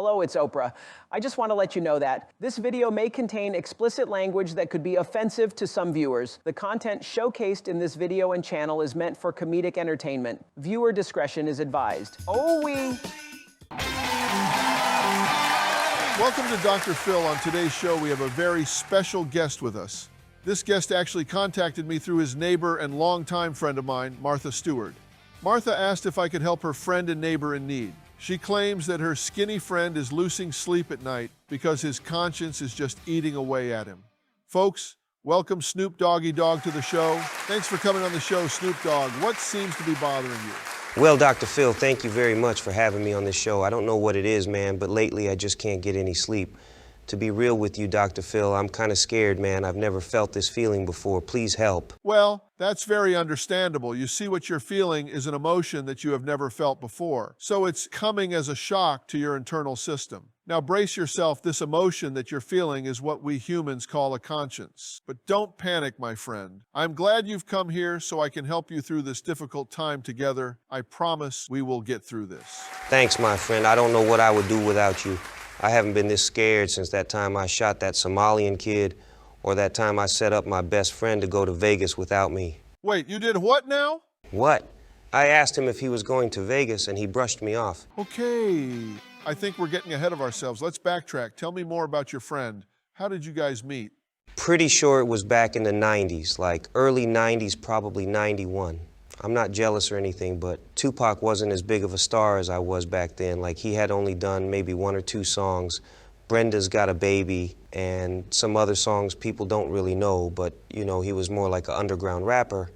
Hello, it's Oprah. I just want to let you know that this video may contain explicit language that could be offensive to some viewers. The content showcased in this video and channel is meant for comedic entertainment. Viewer discretion is advised. OOWEE! Welcome to Dr. Phil. On today's show, we have a very special guest with us. This guest actually contacted me through his neighbor and longtime friend of mine, Martha Stewart. Martha asked if I could help her friend and neighbor in need. She claims that her skinny friend is losing sleep at night because his conscience is just eating away at him. Folks, welcome Snoop Dogg-y-Dogg to the show. Thanks for coming on the show, Snoop Dogg. What seems to be bothering you? Well, Dr. Phil, thank you very much for having me on this show. I don't know what it is, man, but lately I just can't get any sleep. To be real with you, Dr. Phil, I'm kind of scared, man. I've never felt this feeling before. Please help. Well, that's very understandable. You see, what you're feeling is an emotion that you have never felt before. So it's coming as a shock to your internal system. Now brace yourself. This emotion that you're feeling is what we humans call a conscience. But don't panic, my friend. I'm glad you've come here so I can help you through this difficult time together. I promise we will get through this. Thanks, my friend. I don't know what I would do without you. I haven't been this scared since that time I shot that Somalian kid, or that time I set up my best friend to go to Vegas without me. Wait, you did what now? What? I asked him if he was going to Vegas and he brushed me off. Okay, I think we're getting ahead of ourselves. Let's backtrack. Tell me more about your friend. How did you guys meet? Pretty sure it was back in the 90s, like early 90s, probably 91. I'm not jealous or anything, but Tupac wasn't as big of a star as I was back then. Like, he had only done maybe 1 or 2 songs. Brenda's Got a Baby and some other songs people don't really know, but, you know, he was more like an underground rapper.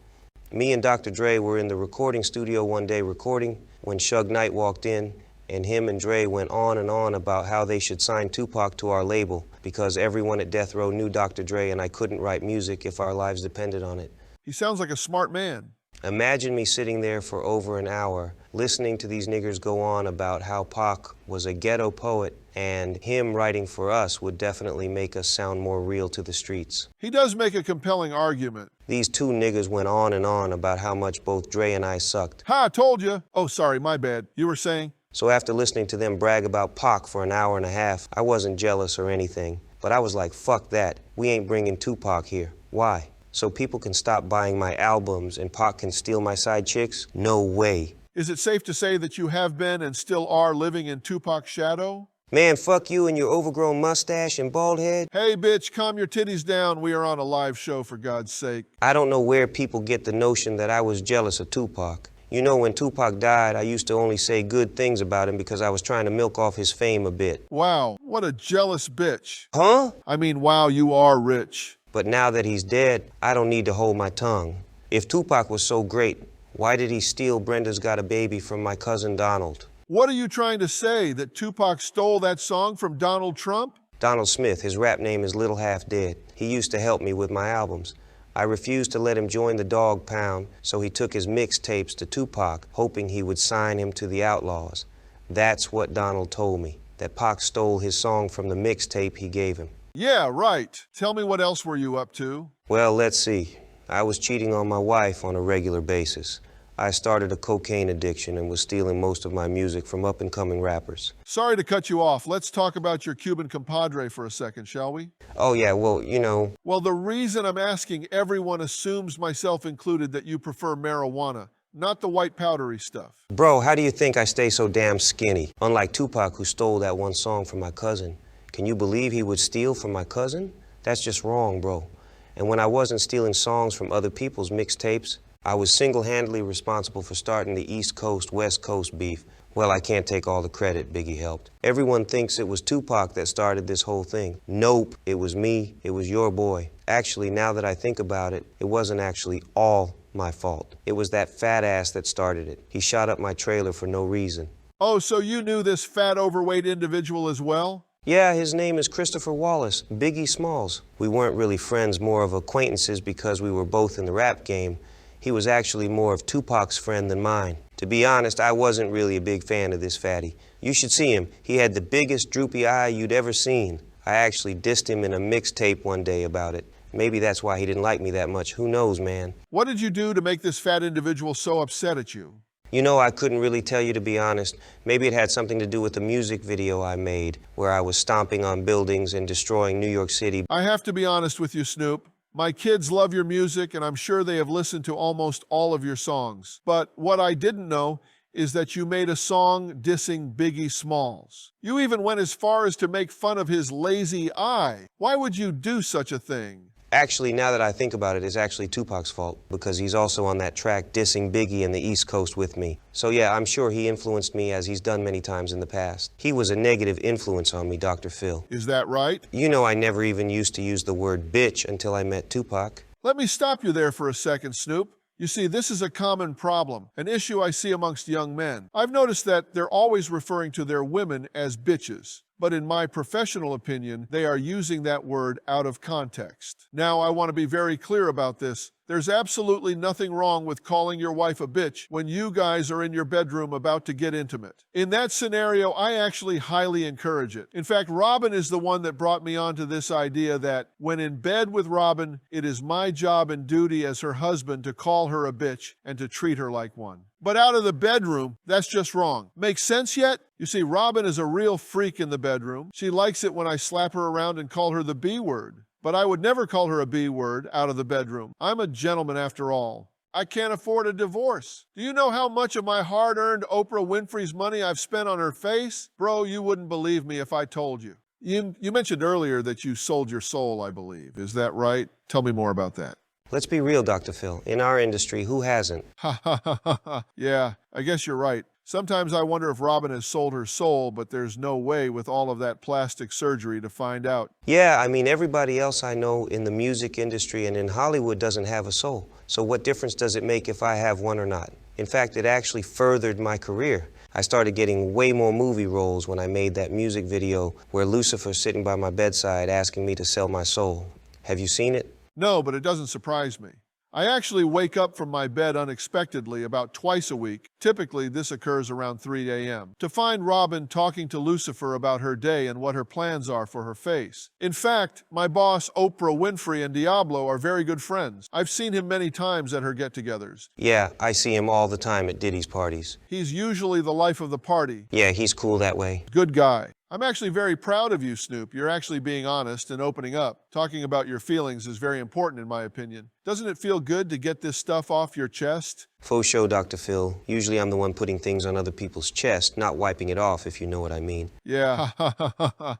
Me and Dr. Dre were in the recording studio one day recording when Suge Knight walked in, and him and Dre went on and on about how they should sign Tupac to our label because everyone at Death Row knew Dr. Dre and I couldn't write music if our lives depended on it. He sounds like a smart man. Imagine me sitting there for over an hour listening to these niggers go on about how Pac was a ghetto poet and him writing for us would definitely make us sound more real to the streets. He does make a compelling argument. These 2 niggas went on and on about how much both Dre and I sucked. Ha, I told you. Oh, sorry, my bad. You were saying? So after listening to them brag about Pac for an hour and a half, I wasn't jealous or anything, but I was like, fuck that. We ain't bringing Tupac here. Why? So people can stop buying my albums and Pac can steal my side chicks? No way. Is it safe to say that you have been and still are living in Tupac's shadow? Man, fuck you and your overgrown mustache and bald head. Hey, bitch, calm your titties down. We are on a live show, for God's sake. I don't know where people get the notion that I was jealous of Tupac. You know, when Tupac died, I used to only say good things about him because I was trying to milk off his fame a bit. Wow, what a jealous bitch. Huh? I mean, wow, you are rich. But now that he's dead, I don't need to hold my tongue. If Tupac was so great, why did he steal Brenda's Got a Baby from my cousin Donald? What are you trying to say, that Tupac stole that song from Donald Trump? Donald Smith, his rap name is Little Half Dead. He used to help me with my albums. I refused to let him join the Dog Pound, so he took his mixtapes to Tupac, hoping he would sign him to the Outlaws. That's what Donald told me, that Pac stole his song from the mixtape he gave him. Yeah, right. Tell me, what else were you up to? Well, let's see. I was cheating on my wife on a regular basis. I started a cocaine addiction and was stealing most of my music from up-and-coming rappers. Sorry to cut you off. Let's talk about your Cuban compadre for a second, shall we? Oh, yeah, well, you know... Well, the reason I'm asking, everyone assumes, myself included, that you prefer marijuana, not the white powdery stuff. Bro, how do you think I stay so damn skinny? Unlike Tupac, who stole that one song from my cousin. Can you believe he would steal from my cousin? That's just wrong, bro. And when I wasn't stealing songs from other people's mixtapes, I was single-handedly responsible for starting the East Coast-West Coast beef. Well, I can't take all the credit, Biggie helped. Everyone thinks it was Tupac that started this whole thing. Nope, it was me, it was your boy. Actually, now that I think about it, it wasn't actually all my fault. It was that fat ass that started it. He shot up my trailer for no reason. Oh, so you knew this fat, overweight individual as well? Yeah, his name is Christopher Wallace, Biggie Smalls. We weren't really friends, more of acquaintances because we were both in the rap game. He was actually more of Tupac's friend than mine. To be honest, I wasn't really a big fan of this fatty. You should see him. He had the biggest droopy eye you'd ever seen. I actually dissed him in a mixtape one day about it. Maybe that's why he didn't like me that much. Who knows, man? What did you do to make this fat individual so upset at you? You know, I couldn't really tell you, to be honest. Maybe it had something to do with the music video I made, where I was stomping on buildings and destroying New York City. I have to be honest with you, Snoop. My kids love your music, and I'm sure they have listened to almost all of your songs. But what I didn't know is that you made a song dissing Biggie Smalls. You even went as far as to make fun of his lazy eye. Why would you do such a thing? Actually, now that I think about it, it's actually Tupac's fault, because he's also on that track dissing Biggie and the East Coast with me. So yeah, I'm sure he influenced me, as he's done many times in the past. He was a negative influence on me, Dr. Phil. Is that right? You know, I never even used to use the word bitch until I met Tupac. Let me stop you there for a second, Snoop. You see, this is a common problem, an issue I see amongst young men. I've noticed that they're always referring to their women as bitches. But in my professional opinion, they are using that word out of context. Now, I want to be very clear about this. There's absolutely nothing wrong with calling your wife a bitch when you guys are in your bedroom about to get intimate. In that scenario, I actually highly encourage it. In fact, Robin is the one that brought me onto this idea that when in bed with Robin, it is my job and duty as her husband to call her a bitch and to treat her like one. But out of the bedroom, that's just wrong. Make sense yet? You see, Robin is a real freak in the bedroom. She likes it when I slap her around and call her the B word. But I would never call her a B word out of the bedroom. I'm a gentleman after all. I can't afford a divorce. Do you know how much of my hard-earned Oprah Winfrey's money I've spent on her face? Bro, you wouldn't believe me if I told you. You mentioned earlier that you sold your soul, I believe. Is that right? Tell me more about that. Let's be real, Dr. Phil. In our industry, who hasn't? Ha ha ha ha ha. Yeah, I guess you're right. Sometimes I wonder if Robin has sold her soul, but there's no way with all of that plastic surgery to find out. Yeah, I mean, everybody else I know in the music industry and in Hollywood doesn't have a soul. So what difference does it make if I have one or not? In fact, it actually furthered my career. I started getting way more movie roles when I made that music video where Lucifer's sitting by my bedside asking me to sell my soul. Have you seen it? No, but it doesn't surprise me. I actually wake up from my bed unexpectedly about twice a week. Typically, this occurs around 3 a.m. to find Robin talking to Lucifer about her day and what her plans are for her face. In fact, my boss, Oprah Winfrey, and Diablo are very good friends. I've seen him many times at her get-togethers. Yeah, I see him all the time at Diddy's parties. He's usually the life of the party. Yeah, he's cool that way. Good guy. I'm actually very proud of you, Snoop. You're actually being honest and opening up. Talking about your feelings is very important in my opinion. Doesn't it feel good to get this stuff off your chest? Faux show, Dr. Phil. Usually I'm the one putting things on other people's chest, not wiping it off, if you know what I mean. Yeah.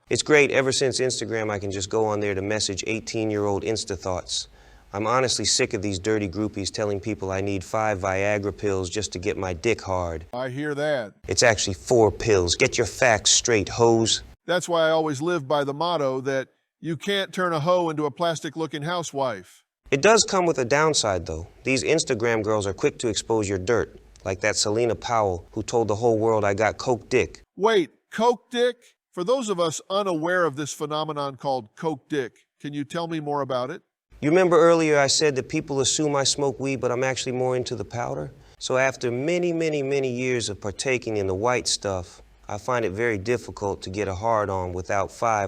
It's great. Ever since Instagram, I can just go on there to message 18-year-old Insta thoughts. I'm honestly sick of these dirty groupies telling people I need 5 Viagra pills just to get my dick hard. I hear that. It's actually 4 pills. Get your facts straight, hoes. That's why I always live by the motto that you can't turn a hoe into a plastic-looking housewife. It does come with a downside, though. These Instagram girls are quick to expose your dirt, like that Selena Powell who told the whole world I got coke dick. Wait, coke dick? For those of us unaware of this phenomenon called coke dick, can you tell me more about it? You remember earlier I said that people assume I smoke weed, but I'm actually more into the powder? So after many, many, many years of partaking in the white stuff, I find it very difficult to get a hard-on without 4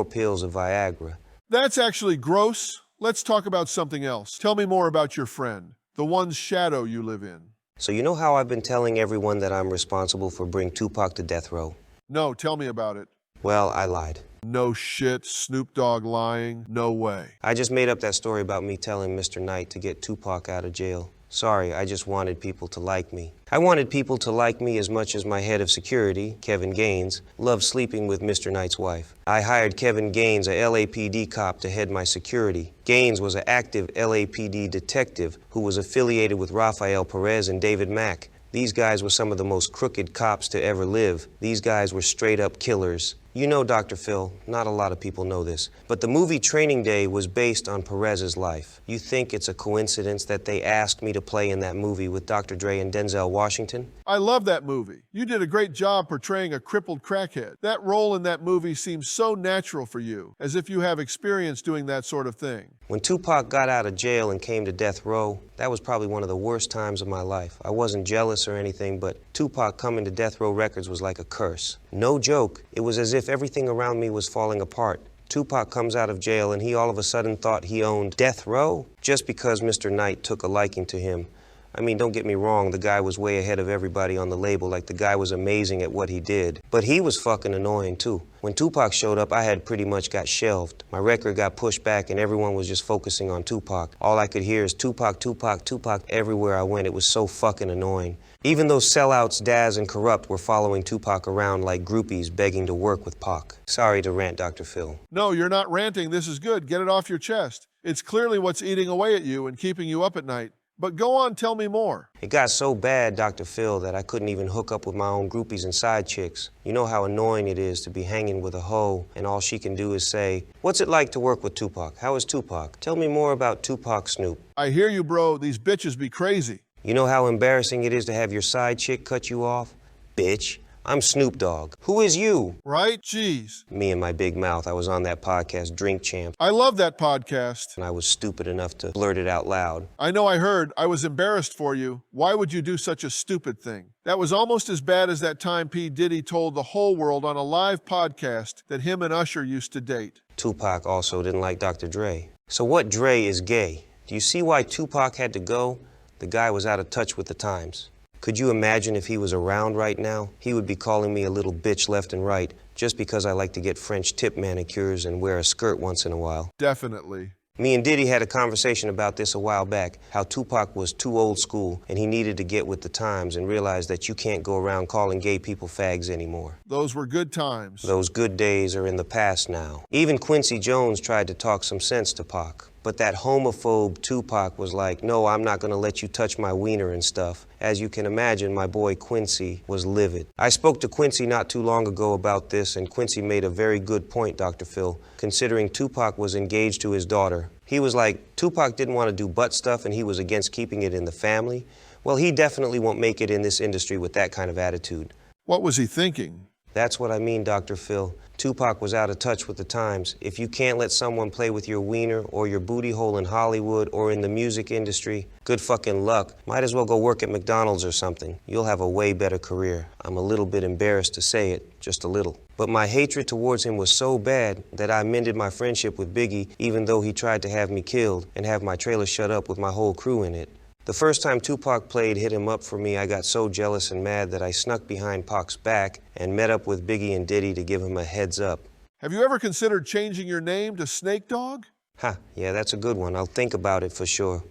pills of Viagra. That's actually gross. Let's talk about something else. Tell me more about your friend, the one's shadow you live in. So you know how I've been telling everyone that I'm responsible for bringing Tupac to death row? No, tell me about it. Well, I lied. No shit, Snoop Dogg lying, no way. I just made up that story about me telling Mr. Knight to get Tupac out of jail. Sorry, I just wanted people to like me. I wanted people to like me as much as my head of security, Kevin Gaines, loved sleeping with Mr. Knight's wife. I hired Kevin Gaines, a LAPD cop, to head my security. Gaines was an active LAPD detective who was affiliated with Rafael Perez and David Mack. These guys were some of the most crooked cops to ever live. These guys were straight-up killers. You know, Dr. Phil, not a lot of people know this, but the movie Training Day was based on Perez's life. You think it's a coincidence that they asked me to play in that movie with Dr. Dre and Denzel Washington? I love that movie. You did a great job portraying a crippled crackhead. That role in that movie seems so natural for you, as if you have experience doing that sort of thing. When Tupac got out of jail and came to death row, that was probably one of the worst times of my life. I wasn't jealous or anything, but Tupac coming to Death Row Records was like a curse. No joke, it was as if everything around me was falling apart. Tupac comes out of jail and he all of a sudden thought he owned Death Row just because Mr. Knight took a liking to him. I mean, don't get me wrong, the guy was way ahead of everybody on the label, like the guy was amazing at what he did. But he was fucking annoying too. When Tupac showed up, I had pretty much got shelved. My record got pushed back and everyone was just focusing on Tupac. All I could hear is Tupac, Tupac, Tupac everywhere I went. It was so fucking annoying. Even those sellouts, Daz and Corrupt were following Tupac around like groupies begging to work with Pac. Sorry to rant, Dr. Phil. No, you're not ranting. This is good. Get it off your chest. It's clearly what's eating away at you and keeping you up at night. But go on, tell me more. It got so bad, Dr. Phil, that I couldn't even hook up with my own groupies and side chicks. You know how annoying it is to be hanging with a hoe and all she can do is say, "What's it like to work with Tupac? How is Tupac? Tell me more about Tupac, Snoop." I hear you, bro. These bitches be crazy. You know how embarrassing it is to have your side chick cut you off? Bitch, I'm Snoop Dogg. Who is you? Right? Jeez. Me and my big mouth. I was on that podcast, Drink Champ, I love that podcast. and I was stupid enough to blurt it out loud. I know I heard. I was embarrassed for you. Why would you do such a stupid thing? That was almost as bad as that time P. Diddy told the whole world on a live podcast that him and Usher used to date. Tupac also didn't like Dr. Dre. So what Dre is gay? Do you see why Tupac had to go? The guy was out of touch with the times. Could you imagine if he was around right now? He would be calling me a little bitch left and right just because I like to get French tip manicures and wear a skirt once in a while. Definitely. Me and Diddy had a conversation about this a while back, how Tupac was too old school and he needed to get with the times and realize that you can't go around calling gay people fags anymore. Those were good times. Those good days are in the past now. Even Quincy Jones tried to talk some sense to Pac. But that homophobe Tupac was like, "No, I'm not gonna let you touch my wiener and stuff." As you can imagine, my boy Quincy was livid. I spoke to Quincy not too long ago about this, and Quincy made a very good point, Dr. Phil, considering Tupac was engaged to his daughter. He was like, Tupac didn't want to do butt stuff and he was against keeping it in the family. Well, he definitely won't make it in this industry with that kind of attitude. What was he thinking? That's what I mean, Dr. Phil. Tupac was out of touch with the times. If you can't let someone play with your wiener or your booty hole in Hollywood or in the music industry, good fucking luck. Might as well go work at McDonald's or something. You'll have a way better career. I'm a little bit embarrassed to say it, just a little. But my hatred towards him was so bad that I mended my friendship with Biggie even though he tried to have me killed and have my trailer shut up with my whole crew in it. The first time Tupac played Hit 'Em Up for me, I got so jealous and mad that I snuck behind Pac's back and met up with Biggie and Diddy to give him a heads up. Have you ever considered changing your name to Snake Dog? Ha, yeah, that's a good one. I'll think about it for sure.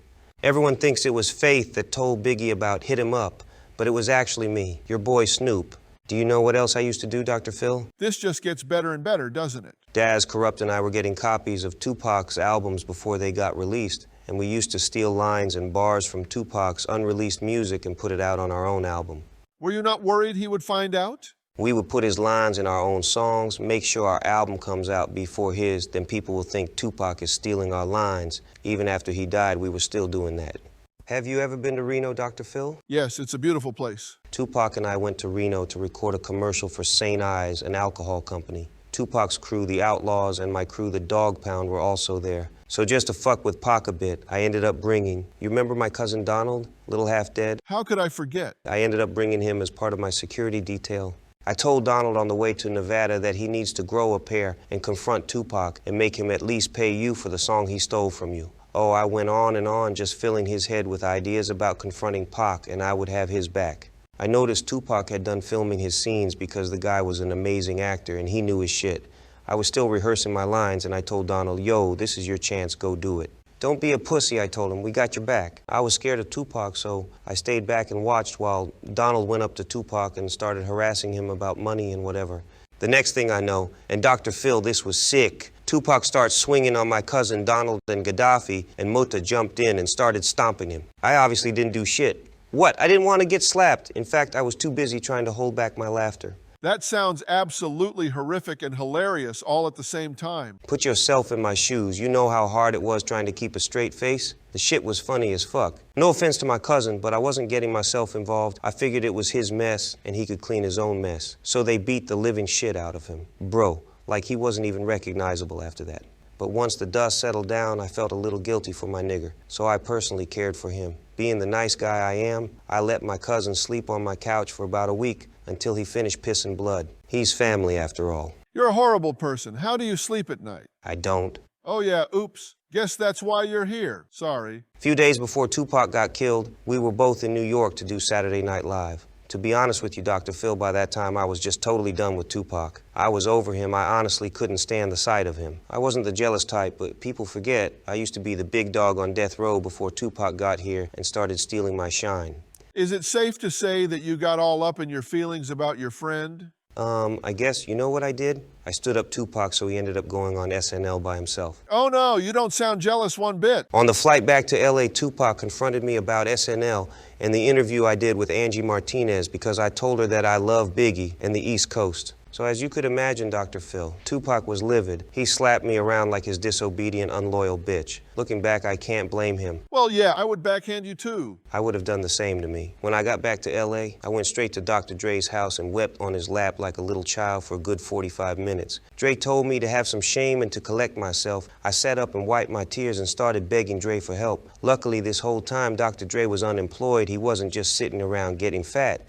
Everyone thinks it was Faith that told Biggie about Hit 'Em Up, but it was actually me, your boy Snoop. Do you know what else I used to do, Dr. Phil? This just gets better and better, doesn't it? Daz, Corrupt, and I were getting copies of Tupac's albums before they got released, and we used to steal lines and bars from Tupac's unreleased music and put it out on our own album. Were you not worried he would find out? We would put his lines in our own songs, make sure our album comes out before his, then people will think Tupac is stealing our lines. Even after he died, we were still doing that. Have you ever been to Reno, Dr. Phil? Yes, it's a beautiful place. Tupac and I went to Reno to record a commercial for St. Ives, an alcohol company. Tupac's crew, the Outlaws, and my crew, the Dog Pound, were also there. So just to fuck with Pac a bit, I ended up bringing, you remember my cousin Donald, little half dead? How could I forget? I ended up bringing him as part of my security detail. I told Donald on the way to Nevada that he needs to grow a pair and confront Tupac and make him at least pay you for the song he stole from you. Oh, I went on and on just filling his head with ideas about confronting Pac, and I would have his back. I noticed Tupac had done filming his scenes because the guy was an amazing actor and he knew his shit. I was still rehearsing my lines and I told Donald, "Yo, this is your chance, go do it." "Don't be a pussy," I told him, "we got your back." I was scared of Tupac, so I stayed back and watched while Donald went up to Tupac and started harassing him about money and whatever. The next thing I know, and Dr. Phil, this was sick, Tupac starts swinging on my cousin Donald and Gaddafi, and Mota jumped in and started stomping him. I obviously didn't do shit. What? I didn't want to get slapped. In fact, I was too busy trying to hold back my laughter. That sounds absolutely horrific and hilarious all at the same time. Put yourself in my shoes. You know how hard it was trying to keep a straight face? The shit was funny as fuck. No offense to my cousin, but I wasn't getting myself involved. I figured it was his mess and he could clean his own mess. So they beat the living shit out of him. Bro, like he wasn't even recognizable after that. But once the dust settled down, I felt a little guilty for my nigger. So I personally cared for him. Being the nice guy I am, I let my cousin sleep on my couch for about a week until he finished pissing blood. He's family after all. You're a horrible person. How do you sleep at night? I don't. Oh yeah, oops. Guess that's why you're here. Sorry. A few days before Tupac got killed, we were both in New York to do Saturday Night Live. To be honest with you, Dr. Phil, by that time I was just totally done with Tupac. I was over him. I honestly couldn't stand the sight of him. I wasn't the jealous type, but people forget I used to be the big dog on death row before Tupac got here and started stealing my shine. Is it safe to say that you got all up in your feelings about your friend? I guess, you know what I did? I stood up Tupac so he ended up going on SNL by himself. Oh no, you don't sound jealous one bit. On the flight back to LA, Tupac confronted me about SNL and the interview I did with Angie Martinez because I told her that I love Biggie and the East Coast. So as you could imagine, Dr. Phil, Tupac was livid. He slapped me around like his disobedient, unloyal bitch. Looking back, I can't blame him. Well, yeah, I would backhand you too. I would have done the same to me. When I got back to LA, I went straight to Dr. Dre's house and wept on his lap like a little child for a good 45 minutes. Dre told me to have some shame and to collect myself. I sat up and wiped my tears and started begging Dre for help. Luckily, this whole time, Dr. Dre was unemployed. He wasn't just sitting around getting fat.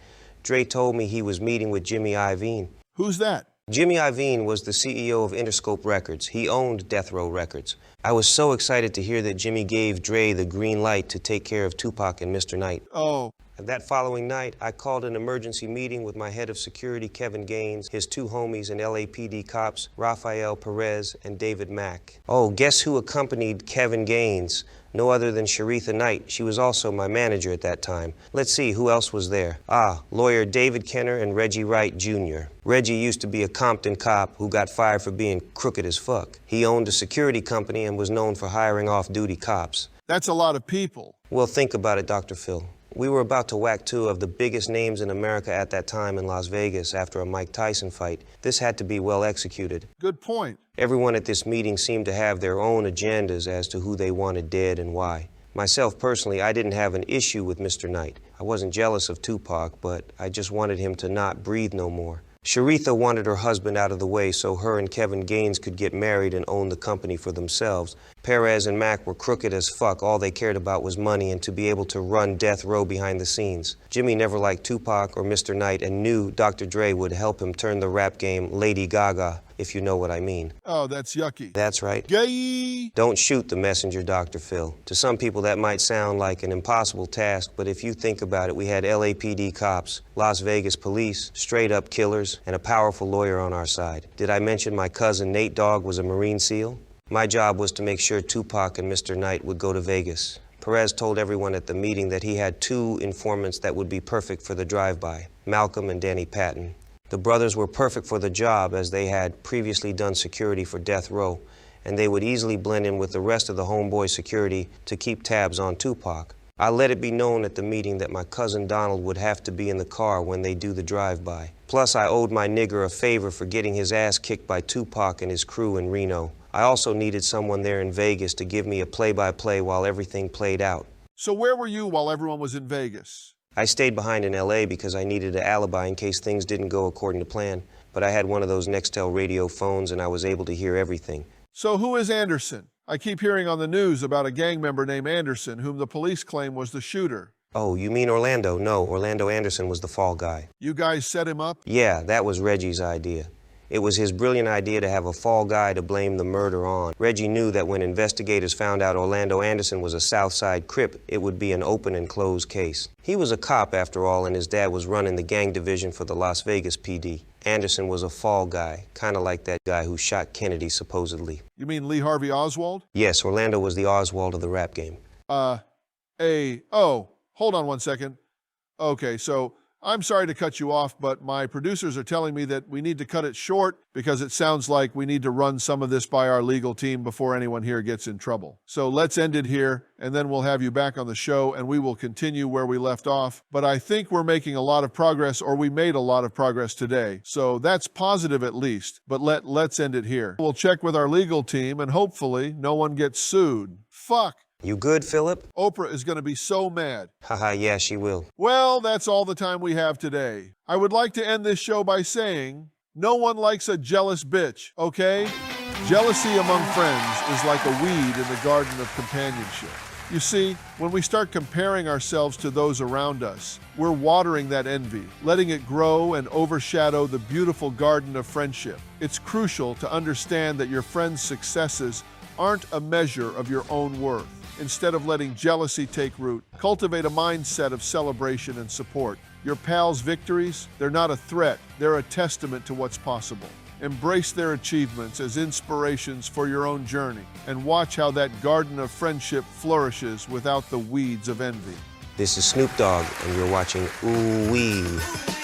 Dre told me he was meeting with Jimmy Iovine. Who's that? Jimmy Iovine was the CEO of Interscope Records. He owned Death Row Records. I was so excited to hear that Jimmy gave Dre the green light to take care of Tupac and Mr. Knight. Oh. That following night, I called an emergency meeting with my head of security, Kevin Gaines, his two homies and LAPD cops, Rafael Perez and David Mack. Oh, guess who accompanied Kevin Gaines? No other than Sharitha Knight. She was also my manager at that time. Let's see, who else was there? Lawyer David Kenner and Reggie Wright Jr. Reggie used to be a Compton cop who got fired for being crooked as fuck. He owned a security company and was known for hiring off-duty cops. That's a lot of people. Well, think about it, Dr. Phil. We were about to whack two of the biggest names in America at that time in Las Vegas after a Mike Tyson fight. This had to be well executed. Good point. Everyone at this meeting seemed to have their own agendas as to who they wanted dead and why. Myself, personally, I didn't have an issue with Mr. Knight. I wasn't jealous of Tupac, but I just wanted him to not breathe no more. Sharitha wanted her husband out of the way so her and Kevin Gaines could get married and own the company for themselves. Perez and Mack were crooked as fuck. All they cared about was money and to be able to run Death Row behind the scenes. Jimmy never liked Tupac or Mr. Knight and knew Dr. Dre would help him turn the rap game Lady Gaga, if you know what I mean. Oh, that's yucky. That's right. Gay! Don't shoot the messenger, Dr. Phil. To some people that might sound like an impossible task, but if you think about it, we had LAPD cops, Las Vegas police, straight-up killers, and a powerful lawyer on our side. Did I mention my cousin Nate Dogg was a Marine SEAL? My job was to make sure Tupac and Mr. Knight would go to Vegas. Perez told everyone at the meeting that he had two informants that would be perfect for the drive-by, Malcolm and Danny Patton. The brothers were perfect for the job as they had previously done security for Death Row, and they would easily blend in with the rest of the homeboy security to keep tabs on Tupac. I let it be known at the meeting that my cousin Donald would have to be in the car when they do the drive-by. Plus, I owed my nigger a favor for getting his ass kicked by Tupac and his crew in Reno. I also needed someone there in Vegas to give me a play-by-play while everything played out. So where were you while everyone was in Vegas? I stayed behind in LA because I needed an alibi in case things didn't go according to plan. But I had one of those Nextel radio phones and I was able to hear everything. So who is Anderson? I keep hearing on the news about a gang member named Anderson whom the police claim was the shooter. Oh, you mean Orlando? No, Orlando Anderson was the fall guy. You guys set him up? Yeah, that was Reggie's idea. It was his brilliant idea to have a fall guy to blame the murder on. Reggie knew that when investigators found out Orlando Anderson was a Southside Crip, it would be an open and closed case. He was a cop after all, and his dad was running the gang division for the Las Vegas PD. Anderson was a fall guy, kind of like that guy who shot Kennedy, supposedly. You mean Lee Harvey Oswald? Yes, Orlando was the Oswald of the rap game. Hold on one second. Okay, so I'm sorry to cut you off, but my producers are telling me that we need to cut it short because it sounds like we need to run some of this by our legal team before anyone here gets in trouble. So let's end it here, and then we'll have you back on the show, and we will continue where we left off. But I think we're making a lot of progress, or we made a lot of progress today. So that's positive at least, but let's end it here. We'll check with our legal team, and hopefully no one gets sued. Fuck! You good, Philip? Oprah is going to be so mad. Haha, yeah, she will. Well, that's all the time we have today. I would like to end this show by saying, no one likes a jealous bitch, okay? Jealousy among friends is like a weed in the garden of companionship. You see, when we start comparing ourselves to those around us, we're watering that envy, letting it grow and overshadow the beautiful garden of friendship. It's crucial to understand that your friend's successes aren't a measure of your own worth. Instead of letting jealousy take root, cultivate a mindset of celebration and support. Your pals' victories, they're not a threat, they're a testament to what's possible. Embrace their achievements as inspirations for your own journey, and watch how that garden of friendship flourishes without the weeds of envy. This is Snoop Dogg, and you're watching OOWEE.